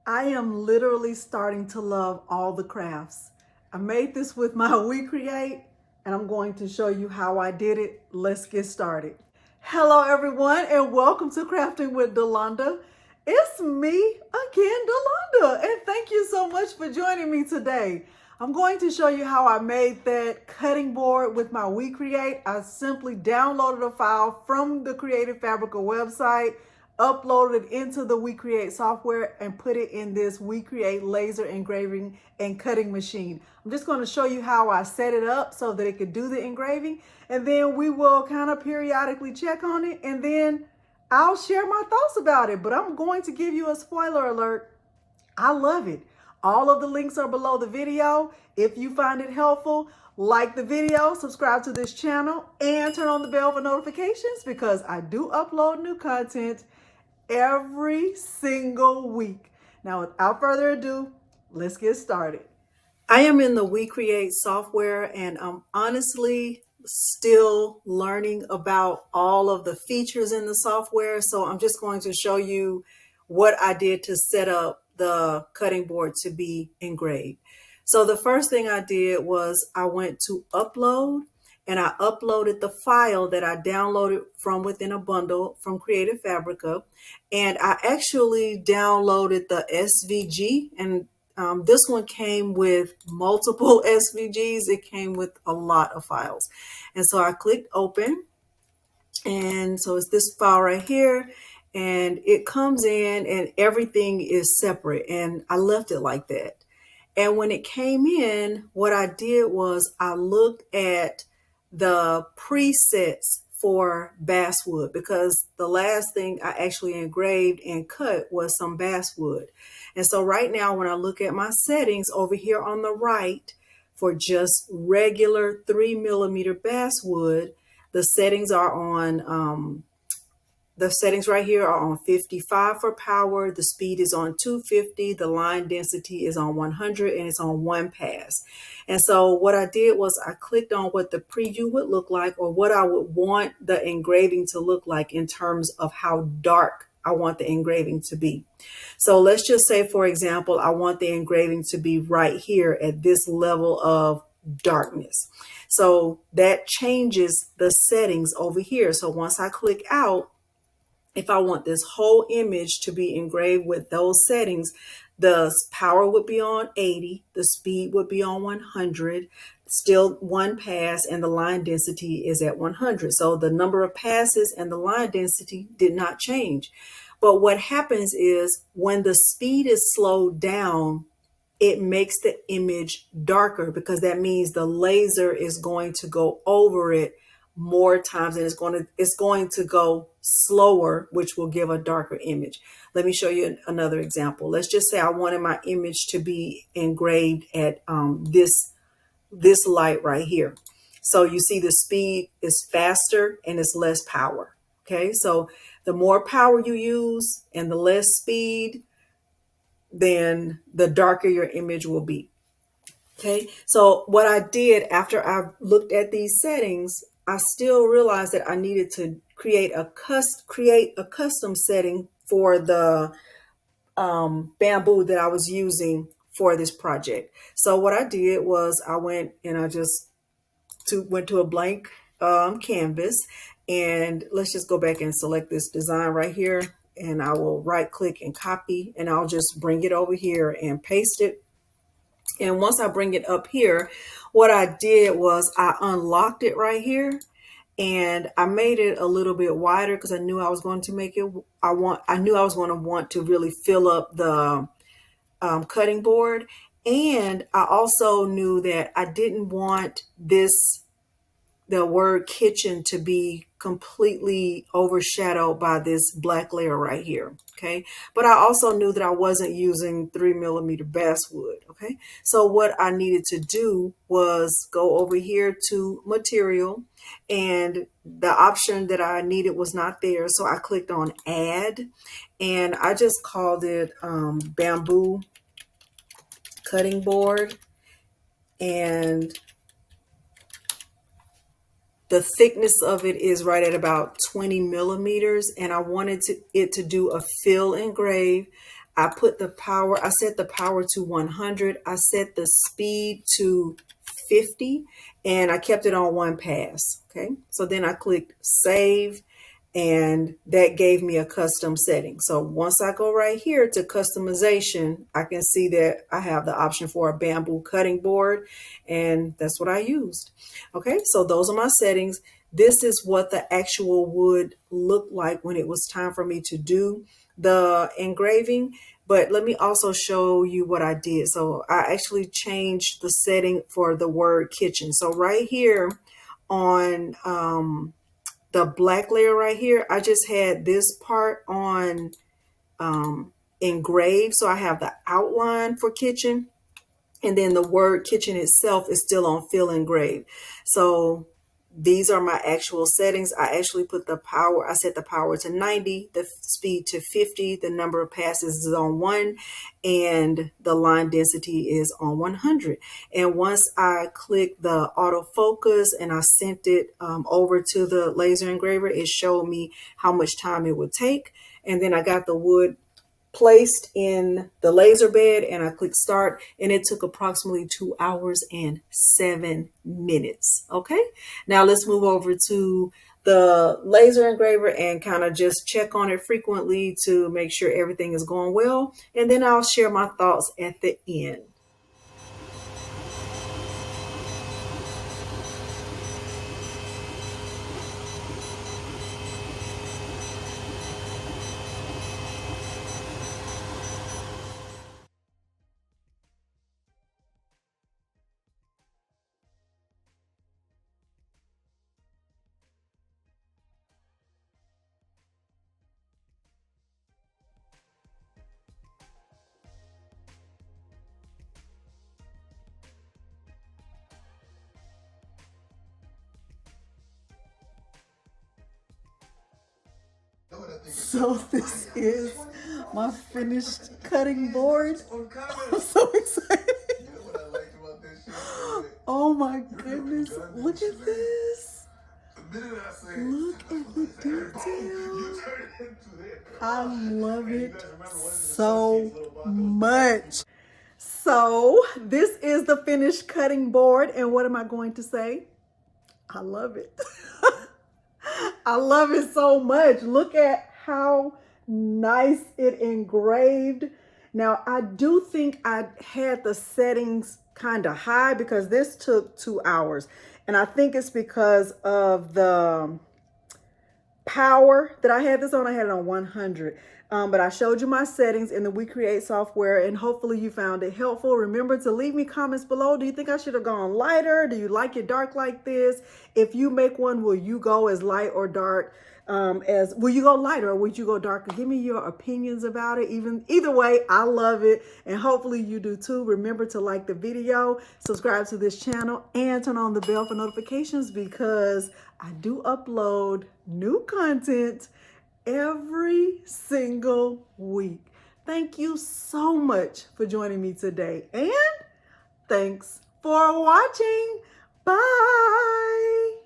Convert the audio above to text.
I am literally starting to love all the crafts. I made this with my wecreate and I'm going to show you how I did it. Let's get started. Hello everyone and welcome to Crafting with Delonda. It's me again, Delonda, and thank you so much for joining me today. I'm going to show you how I made that cutting board with my wecreate. I simply downloaded a file from the Creative Fabrica website, uploaded it into the wecreate software, and put it in this wecreate laser engraving and cutting machine. I'm just going to show you how I set it up so that it could do the engraving, and then we will kind of periodically check on it, and then I'll share my thoughts about it. But I'm going to give you a spoiler alert. I love it. All of the links are below the video. If you find it helpful, like the video, subscribe to this channel, and turn on the bell for notifications because I do upload new content every single week. Now, without further ado, let's get started. I am in the wecreate software and I'm honestly still learning about all of the features in the software. So I'm just going to show you what I did to set up the cutting board to be engraved. So the first thing I did was I went to upload and I uploaded the file that I downloaded from within a bundle from Creative Fabrica. And I actually downloaded the SVG, and this one came with multiple SVGs. It came with a lot of files. And so I clicked open. And so it's this file right here. And it comes in and everything is separate. And I left it like that. And when it came in, what I did was I looked at the presets for basswood because the last thing I actually engraved and cut was some basswood. And so right now, when I look at my settings over here on the right for just regular 3mm basswood, the settings are on the settings right here are on 55 for power. The speed is on 250. The line density is on 100 and it's on one pass. And so what I did was I clicked on what the preview would look like or what I would want the engraving to look like in terms of how dark I want the engraving to be. So let's just say, for example, I want the engraving to be right here at this level of darkness. So that changes the settings over here. So once I click out, if I want this whole image to be engraved with those settings, the power would be on 80, the speed would be on 100, still one pass, and the line density is at 100. So the number of passes and the line density did not change. But what happens is when the speed is slowed down, it makes the image darker because that means the laser is going to go over it more times and it's going to go slower, which will give a darker image. Let me show you another example. Let's just say I wanted my image to be engraved at this light right here. So you see the speed is faster and it's less power. Okay, so the more power you use and the less speed, then the darker your image will be. Okay, so what I did after I looked at these settings, I still realized that I needed to create a custom setting for the bamboo that I was using for this project. So what I did was I went and I just went to a blank canvas, and let's just go back and select this design right here, and I will right click and copy, and I'll just bring it over here and paste it. And once I bring it up here, what I did was I unlocked it right here and I made it a little bit wider because I knew I was going to make it, I knew I was going to want to really fill up the cutting board. And I also knew that I didn't want the word kitchen to be completely overshadowed by this black layer right here. Okay, but I also knew that I wasn't using 3mm basswood. Okay, so what I needed to do was go over here to material, and the option that I needed was not there, so I clicked on add, and I just called it bamboo cutting board, and the thickness of it is right at about 20 millimeters, and I wanted it to do a fill engrave. I put the power, I set the power to 100. I set the speed to 50 and I kept it on one pass. Okay. So then I clicked save and that gave me a custom setting. So once I go right here to customization, I can see that I have the option for a bamboo cutting board and that's what I used. Okay. So those are my settings. This is what the actual wood looked like when it was time for me to do the engraving. But let me also show you what I did. So I actually changed the setting for the word kitchen. So right here on the black layer right here, I just had this part on Engrave. So I have the outline for kitchen. And then the word kitchen itself is still on fill engrave. So these are my actual settings. I actually put the power, I set the power to 90, the speed to 50, the number of passes is on 1, and the line density is on 100. And once I clicked the autofocus and I sent it over to the laser engraver, it showed me how much time it would take. And then I got the wood placed in the laser bed and I clicked start and it took approximately 2 hours and 7 minutes. Okay, now let's move over to the laser engraver and kind of just check on it frequently to make sure everything is going well, and then I'll share my thoughts at the end. So this is my finished cutting board. I'm so excited. Oh my goodness, look at this. Look at the detail. I love it so much. So this is the finished cutting board, and what am I going to say? I love it. I love it so much. Look at how nice it engraved. Now, I do think I had the settings kind of high because this took 2 hours. And I think it's because of the power that I had this on. I had it on 100. But I showed you my settings in the wecreate software, and hopefully you found it helpful. Remember to leave me comments below. Do you think I should have gone lighter? Do you like it dark like this? If you make one, will you go as light or dark? Will you go lighter or would you go darker? Give me your opinions about it. Either way, I love it, and hopefully you do too. Remember to like the video, subscribe to this channel, and turn on the bell for notifications because I do upload new content every single week. Thank you so much for joining me today, and thanks for watching. Bye.